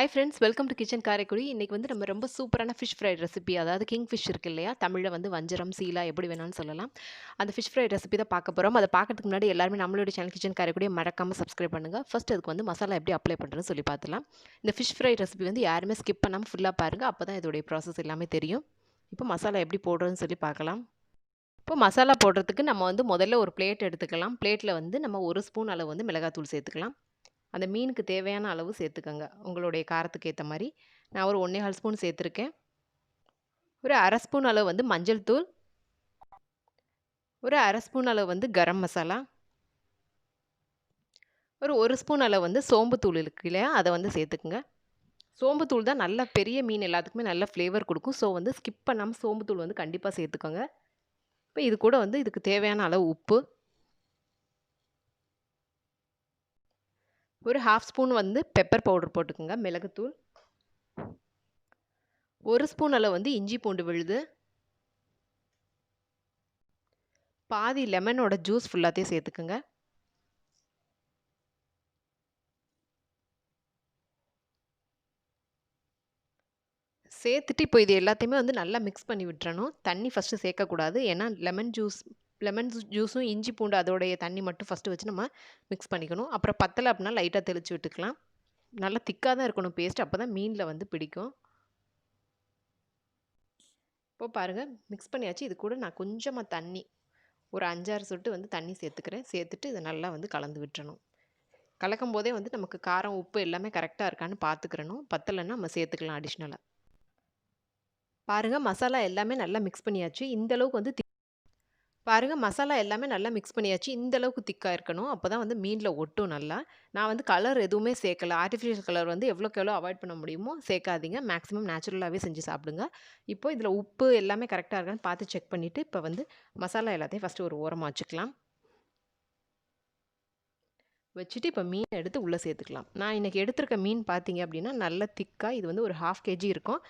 Hi friends, welcome to kitchen Karaikudi. இன்றைக்கி வந்து நம்ம ரொம்ப சூப்பரான ஃபிஷ் ஃப்ரைட் ரெசிபி, அதாவது கிங் ஃபிஷ் இருக்கு இல்லையா, தமிழில் வந்து வஞ்சரம், சீலா எப்படி வேணாலும் சொல்லலாம். அந்த ஃபிஷ் ஃப்ரைட் ரெசிபி தான் பார்க்க போகிறோம். அதை பார்க்கறதுக்கு முன்னாடி எல்லாருமே நம்மளோட சேனல் கிச்சன் காரைக்குடியை மறக்காமல் சப்ஸ்கிரைப் பண்ணுங்கள். ஃபர்ஸ்ட் அதுக்கு வந்து மசாலா எப்படி அப்ளை பண்ணுறதுன்னு சொல்லி பார்த்துலாம். இந்த ஃபிஷ் ஃப்ரைட் ரெசிபி வந்து யாருமே ஸ்கிப் பண்ணாமல் ஃபுல்லாக பாருங்கள், அப்போ தான் இதோடைய ப்ராசஸ் எல்லாமே தெரியும். இப்போ மசாலா எப்படி போடுறதுன்னு சொல்லி பார்க்கலாம். இப்போ மசாலா போடுறதுக்கு நம்ம வந்து முதல்ல ஒரு பிளேட் எடுத்துக்கலாம். பிளேட்டில் வந்து நம்ம 1 ஸ்பூன் அளவு வந்து மிளகாத்தூள் சேர்த்துக்கலாம். அந்த மீனுக்கு தேவையான அளவு சேர்த்துக்கங்க, உங்களுடைய காரத்துக்கு ஏற்ற மாதிரி. நான் ஒரு 1 1/2 ஸ்பூன் சேர்த்துருக்கேன். ஒரு 1/2 ஸ்பூன் அளவு வந்து மஞ்சள் தூள், ஒரு 1/2 ஸ்பூன் அளவு வந்து கரம் மசாலா, ஒரு 1 ஸ்பூன் அளவு வந்து சோம்புத்தூள் இருக்கு இல்லையா, அதை வந்து சேர்த்துக்குங்க. சோம்புத்தூள் தான் நல்ல பெரிய மீன் எல்லாத்துக்குமே நல்ல ஃப்ளேவர் கொடுக்கும். ஸோ வந்து ஸ்கிப் பண்ணாமல் சோம்புத்தூள் வந்து கண்டிப்பாக சேர்த்துக்கோங்க. இப்போ இது கூட வந்து இதுக்கு தேவையான அளவு உப்பு, ஒரு 1/2 ஸ்பூன் வந்து பெப்பர் பவுடர் போட்டுக்கோங்க, மிளகுத்தூள், 1 ஸ்பூன் அளவு வந்து இஞ்சி பூண்டு விழுது, பாதி லெமனோட ஜூஸ் ஃபுல்லாத்தையும் சேர்த்துக்குங்க. சேர்த்துட்டு இப்போ இது எல்லாத்தையுமே வந்து நல்லா மிக்ஸ் பண்ணி விட்டுறணும். தண்ணி ஃபஸ்ட்டு சேர்க்கக்கூடாது. ஏன்னா லெமன் ஜூஸும் இஞ்சி பூண்டு அதோடைய தண்ணி மட்டும் ஃபஸ்ட்டு வச்சு நம்ம மிக்ஸ் பண்ணிக்கணும். அப்புறம் பத்தலை அப்படின்னா லைட்டாக தெளித்து விட்டுக்கலாம். நல்லா திக்காக தான் இருக்கணும் பேஸ்ட், அப்போ தான் மீனில் வந்து பிடிக்கும். இப்போது பாருங்கள், மிக்ஸ் பண்ணியாச்சு. இது கூட நான் கொஞ்சமாக தண்ணி, ஒரு 5 6 சொட்டு வந்து தண்ணி சேர்த்துக்கிறேன். சேர்த்துட்டு இதை நல்லா வந்து கலந்து விட்டுறணும். கலக்கும் போதே வந்து நமக்கு காரம் உப்பு எல்லாமே கரெக்டாக இருக்கான்னு பார்த்துக்கிறணும். பத்தலைன்னா நம்ம சேர்த்துக்கலாம் அடிஷ்னலாக. பாருங்கள், மசாலா எல்லாமே நல்லா மிக்ஸ் பண்ணியாச்சு. இந்த அளவுக்கு வந்து பாருங்கள், மசாலா எல்லாமே நல்லா மிக்ஸ் பண்ணியாச்சு. இந்த அளவுக்கு திக்காக இருக்கணும். அப்போ தான் வந்து மீனில் ஒட்டும் நல்லா. நான் வந்து கலர் எதுவுமே சேர்க்கல. ஆர்டிஃபிஷியல் கலர் வந்து எவ்வளோக்கு எவ்வளோ அவாய்ட் பண்ண முடியுமோ சேர்க்காதீங்க. மேக்ஸிமம் நேச்சுரலாகவே செஞ்சு சாப்பிடுங்க. இப்போ இதில் உப்பு எல்லாமே கரெக்டாக இருக்கான்னு பார்த்து செக் பண்ணிவிட்டு இப்போ வந்து மசாலா எல்லாத்தையும் ஃபஸ்ட்டு ஒரு ஓரமாக வச்சுக்கலாம். வச்சுட்டு இப்போ மீன் எடுத்து உள்ளே சேர்த்துக்கலாம். நான் இன்றைக்கி எடுத்துருக்க மீன் பார்த்தீங்க அப்படின்னா நல்ல திக்காக, இது வந்து ஒரு 1/2 kg இருக்கும்.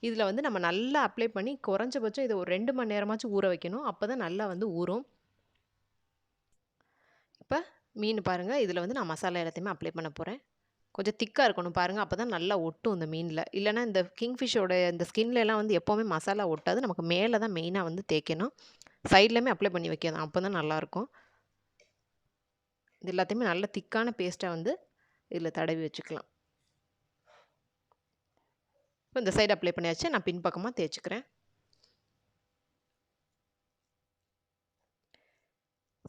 இதில் வந்து நம்ம நல்லா அப்ளை பண்ணி குறைஞ்சபட்சம் இதை ஒரு 2 மணி நேரமாச்சும் ஊற வைக்கணும். அப்போ தான் நல்லா வந்து ஊறும். இப்போ மீன் பாருங்கள், இதில் வந்து நான் மசாலா எல்லாத்தையுமே அப்ளை பண்ண போகிறேன். கொஞ்சம் திக்காக இருக்கணும் பாருங்கள், அப்போ தான் நல்லா ஒட்டும் இந்த மீனில். இல்லைனா இந்த கிங்ஃபிஷோட இந்த ஸ்கின்லலாம் வந்து எப்போவுமே மசாலா ஒட்டாது. நமக்கு மேலே தான் மெயினாக வந்து தேய்க்கணும். சைட்லேயுமே அப்ளை பண்ணி வைக்கணும், அப்போ தான் நல்லாயிருக்கும். இது எல்லாத்தையுமே நல்ல திக்கான பேஸ்ட்டாக வந்து இதில் தடவி வச்சுக்கலாம். இப்போ இந்த சைடு அப்ளை பண்ணியாச்சு. நான் பின்பக்கமாக தேய்ச்சிக்கிறேன்.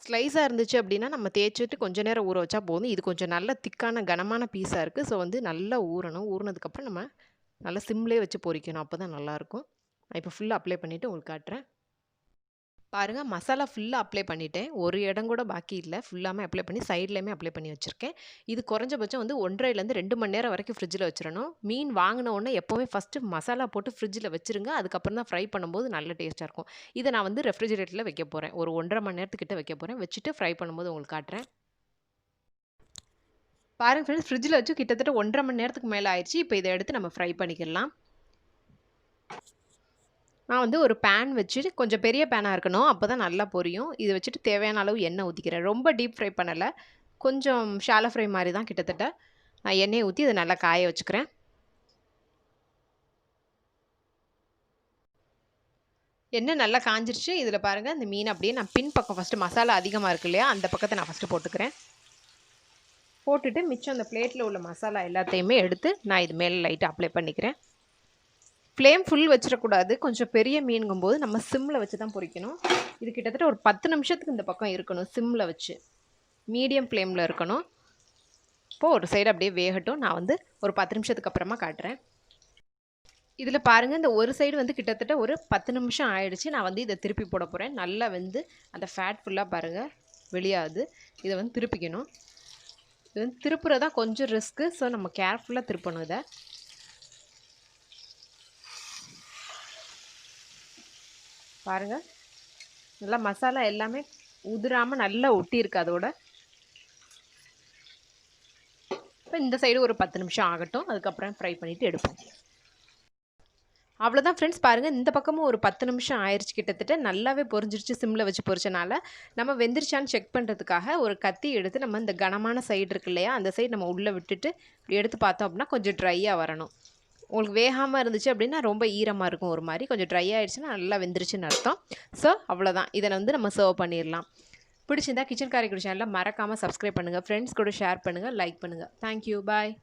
ஸ்லைஸாக இருந்துச்சு அப்படின்னா நம்ம தேய்ச்சிட்டு கொஞ்சம் நேரம் ஊற வச்சா போதும். இது கொஞ்சம் நல்ல திக்கான கனமான பீஸாக இருக்குது. ஸோ வந்து நல்லா ஊறணும். ஊறினதுக்கப்புறம் நம்ம நல்லா சிம்லேயே வச்சு பொரிக்கணும். அப்போ தான் நல்லாயிருக்கும். நான் இப்போ ஃபுல்லாக அப்ளை பண்ணிவிட்டு உங்களுக்கு காட்டுறேன். பாருங்கள், மசாலா ஃபுல்லாக அப்ளை பண்ணிட்டேன். ஒரு இடம் கூட பாக்கி இல்லை. ஃபுல்லாமே அப்ளை பண்ணி சைட்லேயுமே அப்ளை பண்ணி வச்சுருக்கேன். இது குறைஞ்சபட்சம் வந்து 1.5லேருந்து 2 மணி நேரம் வரைக்கும் ஃப்ரிட்ஜில் வச்சிடணும். மீன் வாங்கின உடனே எப்போவுமே ஃபஸ்ட்டு மசாலா போட்டு ஃப்ரிட்ஜில் வச்சுருங்க. அதுக்கப்புறம் தான் ஃப்ரை பண்ணும்போது நல்ல டேஸ்ட்டாக இருக்கும். இதை நான் வந்து ரெஃப்ரிஜிரேட்டரில் வைக்க போகிறேன். ஒரு 1.5 மணி நேரத்துக்கிட்ட வைக்க போகிறேன். வச்சுட்டு ஃப்ரை பண்ணும்போது உங்களுக்கு காட்டுறேன். பாருங்கள் ஃப்ரெண்ட்ஸ், ஃப்ரிட்ஜில் வச்சு கிட்டத்தட்ட 1.5 மணி நேரத்துக்கு மேலே ஆயிடுச்சு. இப்போ இதை எடுத்து நம்ம ஃப்ரை பண்ணிக்கலாம். நான் வந்து ஒரு பேன் வச்சுட்டு, கொஞ்சம் பெரிய பேனாக இருக்கணும், அப்போ தான் நல்லா பொரியும். இதை வச்சுட்டு தேவையான அளவு எண்ணெய் ஊற்றிக்கிறேன். ரொம்ப டீப் ஃப்ரை பண்ணலை, கொஞ்சம் ஷாலோ ஃப்ரை மாதிரி தான் கிட்டத்தட்ட. நான் எண்ணெயை ஊற்றி இதை நல்லா காய வச்சுக்கிறேன். எண்ணெய் நல்லா காஞ்சிருச்சு. இதில் பாருங்கள், இந்த மீன் அப்படியே நான் பின்பக்கம் ஃபஸ்ட்டு மசாலா அதிகமாக இருக்கு இல்லையா, அந்த பக்கத்தை நான் ஃபஸ்ட்டு போட்டுக்கிறேன். போட்டுட்டு மிச்சம் அந்த பிளேட்டில் உள்ள மசாலா எல்லாத்தையுமே எடுத்து நான் இது மேலே லைட்டாக அப்ளை பண்ணிக்கிறேன். ஃப்ளேம் ஃபுல் வச்சிடக்கூடாது. கொஞ்சம் பெரிய மீனுங்கும்போது நம்ம சிம்மில் வச்சு தான் பொரிக்கணும். இது கிட்டத்தட்ட ஒரு 10 நிமிஷத்துக்கு இந்த பக்கம் இருக்கணும், சிம்மில் வச்சு. மீடியம் ஃப்ளேமில் இருக்கணும். இப்போது ஒரு சைடு அப்படியே வேகட்டும். நான் வந்து ஒரு 10 நிமிஷத்துக்கு அப்புறமா காட்டுறேன். இதில் பாருங்கள், இந்த ஒரு சைடு வந்து கிட்டத்தட்ட ஒரு 10 நிமிஷம் ஆயிடுச்சு. நான் வந்து இதை திருப்பி போட போகிறேன். நல்லா வந்து அந்த ஃபேட் ஃபுல்லாக பாருங்கள் வெளியாகுது. இதை வந்து திருப்பிக்கணும். இது வந்து திருப்புறதா கொஞ்சம் ரிஸ்க்கு. ஸோ நம்ம கேர்ஃபுல்லாக திருப்பணும். இதை பாருங்கள், நல்லா மசாலா எல்லாமே உதிராமல் நல்லா ஒட்டியிருக்கு அதோட. இப்போ இந்த சைடு ஒரு 10 நிமிஷம் ஆகட்டும். அதுக்கப்புறம் ஃப்ரை பண்ணிவிட்டு எடுப்போம். அவ்வளோதான் ஃப்ரெண்ட்ஸ் பாருங்கள், இந்த பக்கமும் ஒரு 10 நிமிஷம் ஆயிடுச்சு கிட்டத்தட்ட. நல்லாவே பொரிஞ்சிருச்சு சிம்மில் வச்சு பொரிச்சனால. நம்ம வெந்துருச்சான்னு செக் பண்ணுறதுக்காக ஒரு கத்தி எடுத்து நம்ம இந்த கனமான சைடு இருக்கு இல்லையா, அந்த சைடு நம்ம உள்ளே விட்டுட்டு இப்படி எடுத்து பார்த்தோம் அப்படின்னா கொஞ்சம் ட்ரையாக வரணும். உங்களுக்கு வேகாமல் இருந்துச்சு அப்படின்னா ரொம்ப ஈரமாக இருக்கும் ஒரு மாதிரி. கொஞ்சம் ட்ரை ஆகிடுச்சுன்னா நல்லா வெந்துருச்சுன்னு அர்த்தம். ஸோ அவ்வளோதான், இதை வந்து நம்ம சர்வ் பண்ணிடலாம். பிடிச்சிருந்தா கிச்சன் காரைக்குடி சேனலை மறக்காமல் சப்ஸ்கிரைப் பண்ணுங்கள், ஃப்ரெண்ட்ஸ் கூட ஷேர் பண்ணுங்கள், லைக் பண்ணுங்கள். தேங்க்யூ, பாய்.